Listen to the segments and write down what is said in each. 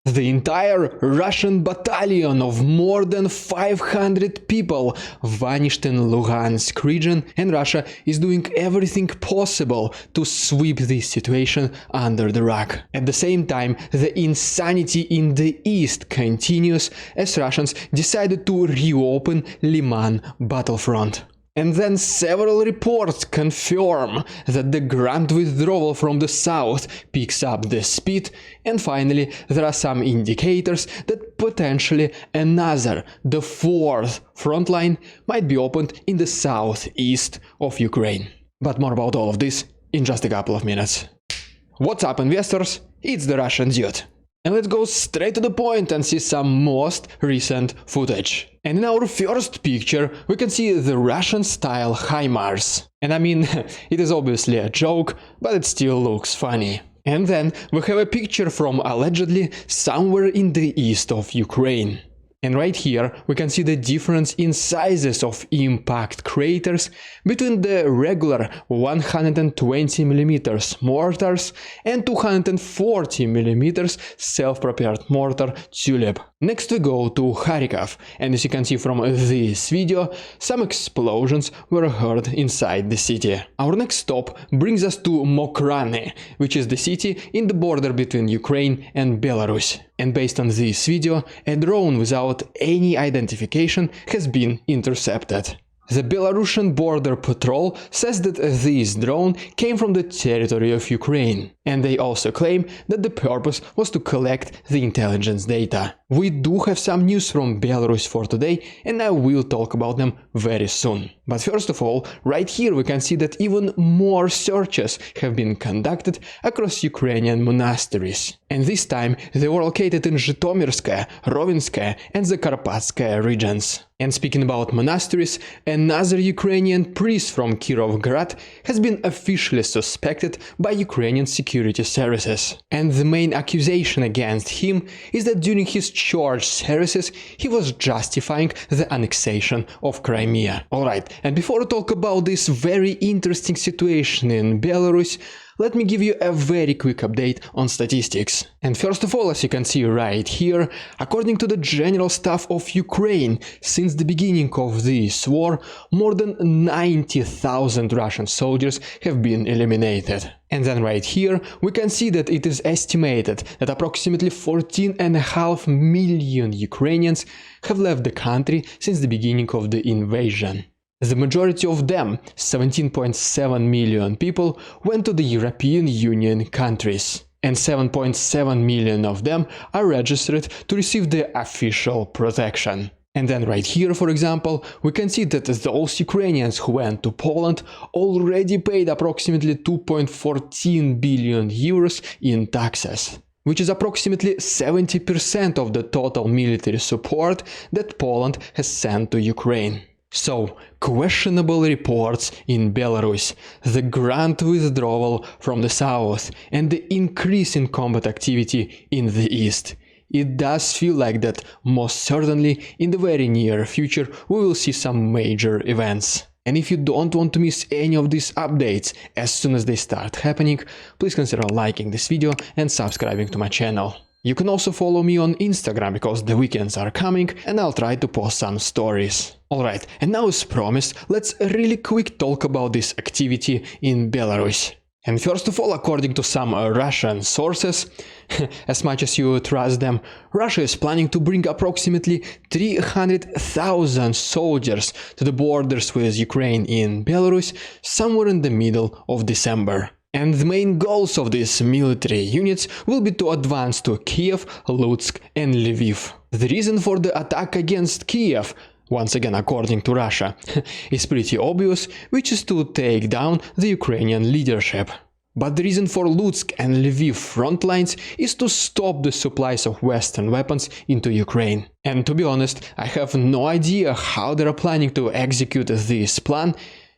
The entire Russian battalion of more than 500 people vanished in Luhansk region, and Russia is doing everything possible to sweep this situation under the rug. At the same time, the insanity in the east continues as Russians decided to reopen Liman battlefront. And then several reports confirm that the Grand Withdrawal from the south picks up the speed, and finally there are some indicators that potentially another, the fourth frontline, might be opened in the southeast of Ukraine. But more about all of this in just a couple of minutes. What's up, investors? It's the Russian dude. And let's go straight to the point and see some most recent footage. And in our first picture, we can see the Russian-style HIMARS. And I mean, it is obviously a joke, but it still looks funny. And then we have a picture from allegedly somewhere in the east of Ukraine. And right here we can see the difference in sizes of impact craters between the regular 120mm mortars and 240mm self-propelled mortar Tulip. Next we go to Kharkiv, and as you can see from this video, some explosions were heard inside the city. Our next stop brings us to Mokrany, which is the city in the border between Ukraine and Belarus. And based on this video, a drone without any identification has been intercepted. The Belarusian border patrol says that this drone came from the territory of Ukraine, and they also claim that the purpose was to collect the intelligence data. We do have some news from Belarus for today, and I will talk about them very soon. But first of all, right here we can see that even more searches have been conducted across Ukrainian monasteries. And this time they were located in Zhytomyrskaya, Rovinskaya and Zakarpatskaya regions. And speaking about monasteries, another Ukrainian priest from Kirovgrad has been officially suspected by Ukrainian security services. And the main accusation against him is that during his church services he was justifying the annexation of Crimea. Alright, and before we talk about this very interesting situation in Belarus, let me give you a very quick update on statistics. And first of all, as you can see right here, according to the General Staff of Ukraine, since the beginning of this war, more than 90,000 Russian soldiers have been eliminated. And then right here, we can see that it is estimated that approximately 14.5 million Ukrainians have left the country since the beginning of the invasion. The majority of them, 17.7 million people, went to the European Union countries, and 7.7 million of them are registered to receive the official protection. And then right here, for example, we can see that those Ukrainians who went to Poland already paid approximately 2.14 billion euros in taxes, which is approximately 70% of the total military support that Poland has sent to Ukraine. So, questionable reports in Belarus, the Grand Withdrawal from the south, and the increase in combat activity in the east. It does feel like that most certainly in the very near future we will see some major events. And if you don't want to miss any of these updates as soon as they start happening, please consider liking this video and subscribing to my channel. You can also follow me on Instagram because the weekends are coming and I'll try to post some stories. Alright, and now as promised, let's really quick talk about this activity in Belarus. And first of all, according to some Russian sources, as much as you trust them, Russia is planning to bring approximately 300,000 soldiers to the borders with Ukraine in Belarus somewhere in the middle of December. And the main goals of these military units will be to advance to Kiev, Lutsk and Lviv. The reason for the attack against Kiev, once again according to Russia, is pretty obvious, which is to take down the Ukrainian leadership. But the reason for Lutsk and Lviv front lines is to stop the supplies of Western weapons into Ukraine. And to be honest, I have no idea how they are planning to execute this plan,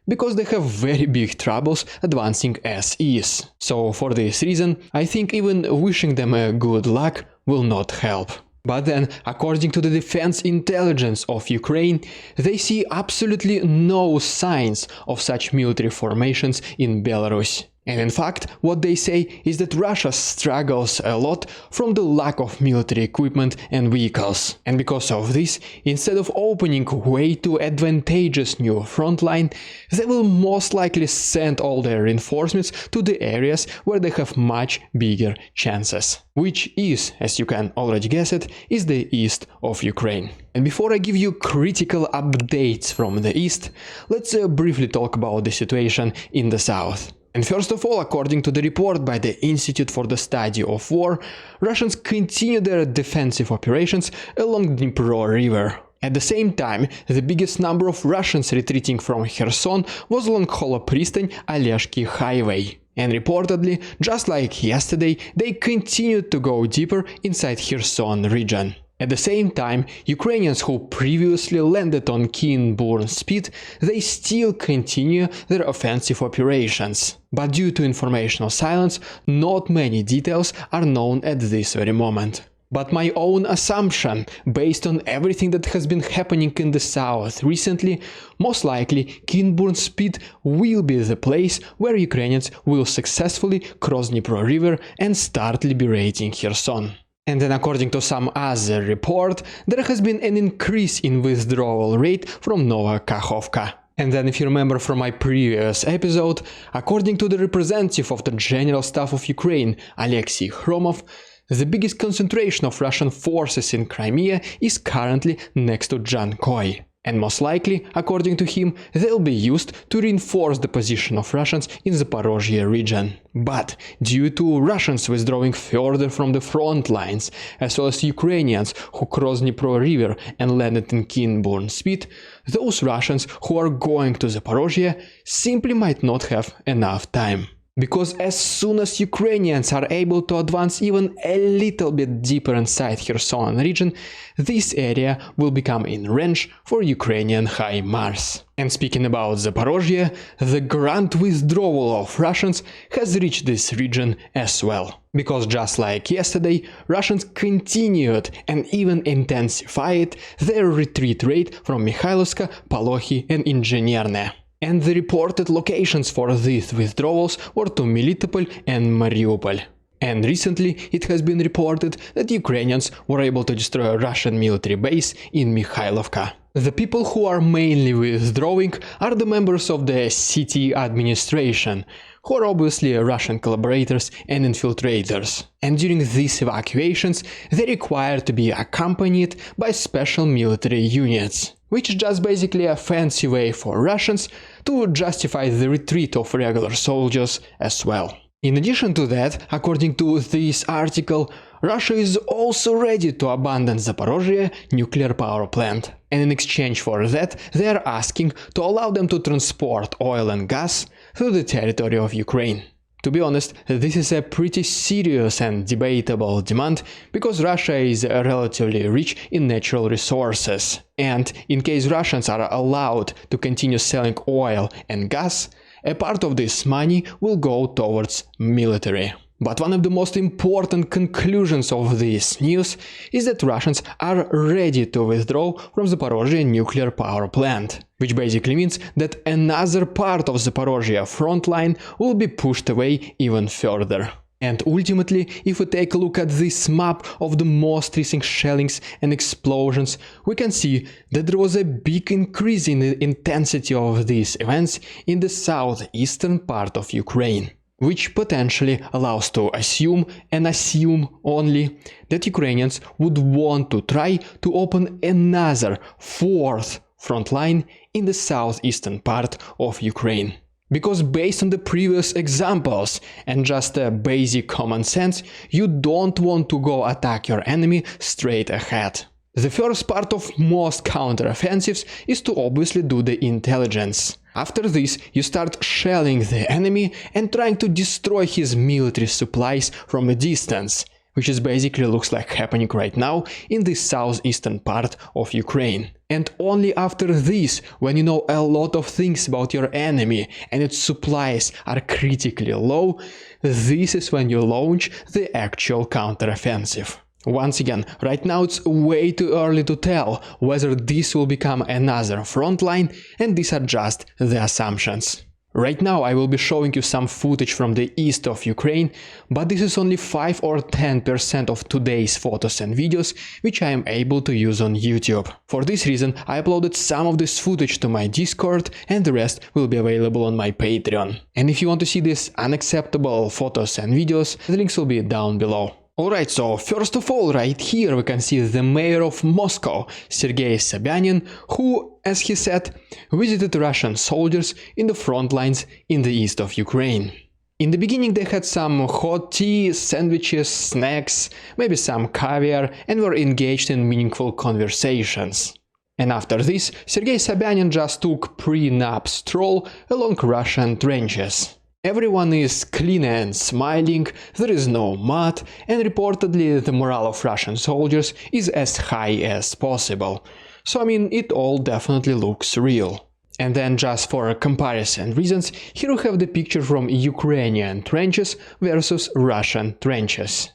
because they have very big troubles advancing as is. So for this reason, I think even wishing them a good luck will not help. But then, according to the defense intelligence of Ukraine, they see absolutely no signs of such military formations in Belarus. And in fact, what they say is that Russia struggles a lot from the lack of military equipment and vehicles. And because of this, instead of opening way to advantageous new front line, they will most likely send all their reinforcements to the areas where they have much bigger chances. Which is, as you can already guess it, is the east of Ukraine. And before I give you critical updates from the east, let's briefly talk about the situation in the south. And first of all, according to the report by the Institute for the Study of War, Russians continue their defensive operations along the Dnipro River. At the same time, the biggest number of Russians retreating from Kherson was along Holopristan-Oleshki highway. And reportedly, just like yesterday, they continued to go deeper inside Kherson region. At the same time, Ukrainians who previously landed on Kinburn Spit, they still continue their offensive operations. But due to informational silence, not many details are known at this very moment. But my own assumption, based on everything that has been happening in the south recently, most likely Kinburn Spit will be the place where Ukrainians will successfully cross Dnipro River and start liberating Kherson. And then according to some other report, there has been an increase in withdrawal rate from Nova Kakhovka. And then if you remember from my previous episode, according to the representative of the General Staff of Ukraine, Alexei Hromov, the biggest concentration of Russian forces in Crimea is currently next to Jankoy. And most likely, according to him, they'll be used to reinforce the position of Russians in the Zaporozhye region. But due to Russians withdrawing further from the front lines, as well as Ukrainians who crossed Dnipro River and landed in Kinburn Spit, those Russians who are going to Zaporozhye simply might not have enough time. Because as soon as Ukrainians are able to advance even a little bit deeper inside Kherson region, this area will become in range for Ukrainian HIMARS. And speaking about Zaporozhye, the Grand Withdrawal of Russians has reached this region as well. Because just like yesterday, Russians continued and even intensified their retreat rate from Mikhailovska, Polokhy and Ingenerne. And the reported locations for these withdrawals were to Melitopol and Mariupol. And recently it has been reported that Ukrainians were able to destroy a Russian military base in Mikhailovka. The people who are mainly withdrawing are the members of the city administration, who are obviously Russian collaborators and infiltrators. And during these evacuations, they require to be accompanied by special military units, which is just basically a fancy way for Russians to justify the retreat of regular soldiers as well. In addition to that, according to this article, Russia is also ready to abandon Zaporozhye Nuclear Power Plant. And in exchange for that, they are asking to allow them to transport oil and gas through the territory of Ukraine. To be honest, this is a pretty serious and debatable demand, because Russia is relatively rich in natural resources. And in case Russians are allowed to continue selling oil and gas, a part of this money will go towards military. But one of the most important conclusions of this news is that Russians are ready to withdraw from Zaporozhye Nuclear Power Plant, which basically means that another part of Zaporozhye front line will be pushed away even further. And ultimately, if we take a look at this map of the most recent shellings and explosions, we can see that there was a big increase in the intensity of these events in the southeastern part of Ukraine, which potentially allows to assume, and assume only, that Ukrainians would want to try to open another fourth front line in the southeastern part of Ukraine. Because based on the previous examples and just a basic common sense, you don't want to go attack your enemy straight ahead. The first part of most counteroffensives is to obviously do the intelligence. After this, you start shelling the enemy and trying to destroy his military supplies from a distance, which is basically looks like happening right now in the southeastern part of Ukraine. And only after this, when you know a lot of things about your enemy and its supplies are critically low, this is when you launch the actual counteroffensive. Once again, right now it's way too early to tell whether this will become another front line, and these are just the assumptions. Right now I will be showing you some footage from the east of Ukraine, but this is only 5 or 10% of today's photos and videos which I am able to use on YouTube. For this reason I uploaded some of this footage to my Discord and the rest will be available on my Patreon. And if you want to see these unacceptable photos and videos, the links will be down below. Alright, so first of all, right here we can see the mayor of Moscow, Sergei Sobyanin, who, as he said, visited Russian soldiers in the front lines in the east of Ukraine. In the beginning they had some hot tea, sandwiches, snacks, maybe some caviar, and were engaged in meaningful conversations. And after this, Sergei Sobyanin just took pre-nap stroll along Russian trenches. Everyone is clean and smiling, there is no mud, and reportedly the morale of Russian soldiers is as high as possible. So I mean, it all definitely looks real. And then just for comparison reasons, here we have the picture from Ukrainian trenches versus Russian trenches.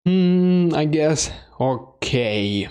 I guess okay.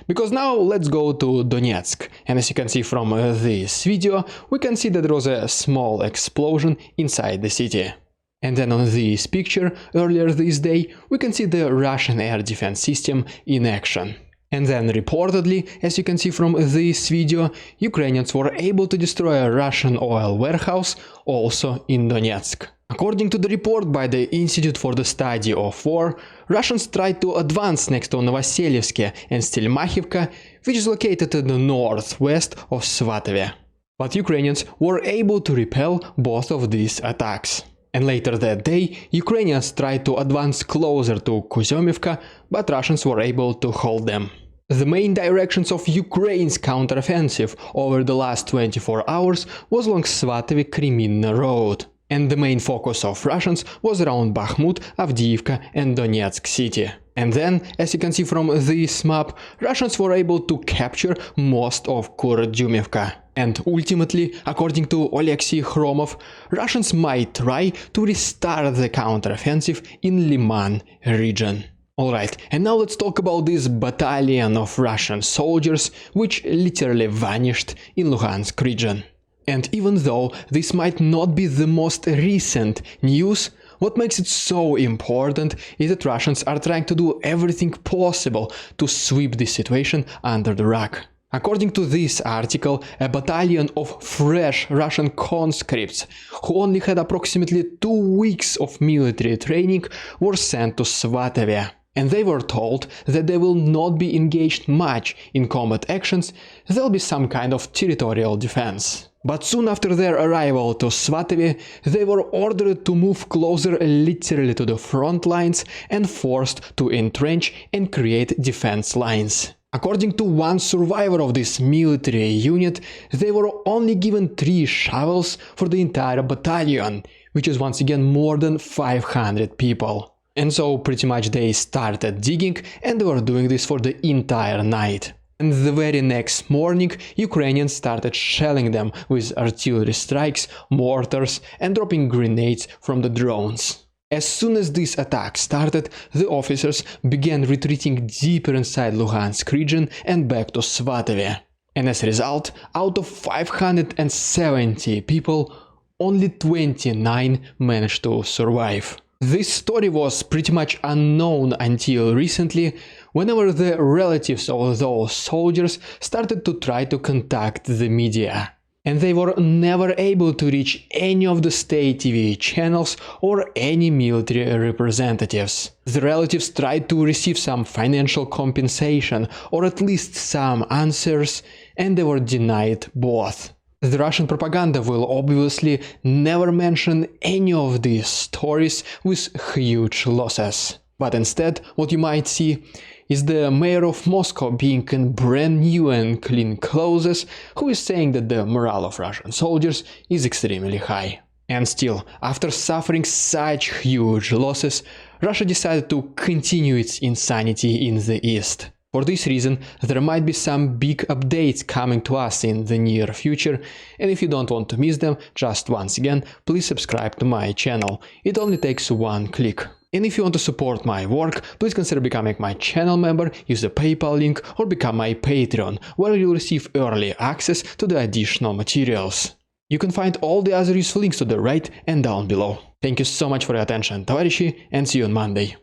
Because now let's go to Donetsk, and as you can see from this video, we can see that there was a small explosion inside the city. And then on this picture, earlier this day, we can see the Russian air defense system in action. And then reportedly, as you can see from this video, Ukrainians were able to destroy a Russian oil warehouse also in Donetsk. According to the report by the Institute for the Study of War, Russians tried to advance next to Novoselyevsk and Stelmachivka, which is located in the northwest of Svatove. But Ukrainians were able to repel both of these attacks. And later that day, Ukrainians tried to advance closer to Kuzymivka, but Russians were able to hold them. The main directions of Ukraine's counteroffensive over the last 24 hours was along Svatove-Kreminna road. And the main focus of Russians was around Bakhmut, Avdiivka and Donetsk city. And then, as you can see from this map, Russians were able to capture most of Kurdyumivka. And ultimately, according to Alexei Khromov, Russians might try to restart the counteroffensive in Liman region. Alright, and now let's talk about this battalion of Russian soldiers, which literally vanished in Luhansk region. And even though this might not be the most recent news, what makes it so important is that Russians are trying to do everything possible to sweep this situation under the rug. According to this article, a battalion of fresh Russian conscripts, who only had approximately 2 weeks of military training, were sent to Svatove. And they were told that they will not be engaged much in combat actions, there'll be some kind of territorial defense. But soon after their arrival to Svatove, they were ordered to move closer literally to the front lines and forced to entrench and create defense lines. According to one survivor of this military unit, they were only given 3 shovels for the entire battalion, which is once again more than 500 people. And so pretty much they started digging, and they were doing this for the entire night. And the very next morning, Ukrainians started shelling them with artillery strikes, mortars and dropping grenades from the drones. As soon as this attack started, the officers began retreating deeper inside Luhansk region and back to Svatove. And as a result, out of 570 people, only 29 managed to survive. This story was pretty much unknown until recently, whenever the relatives of those soldiers started to try to contact the media. And they were never able to reach any of the state TV channels or any military representatives. The relatives tried to receive some financial compensation or at least some answers, and they were denied both. The Russian propaganda will obviously never mention any of these stories with huge losses. But instead, what you might see is the mayor of Moscow being in brand new and clean clothes, who is saying that the morale of Russian soldiers is extremely high. And still, after suffering such huge losses, Russia decided to continue its insanity in the east. For this reason, there might be some big updates coming to us in the near future, and if you don't want to miss them, just once again, please subscribe to my channel. It only takes 1 click. And if you want to support my work, please consider becoming my channel member, use the PayPal link, or become my Patreon, where you'll receive early access to the additional materials. You can find all the other useful links to the right and down below. Thank you so much for your attention, товарищи, and see you on Monday.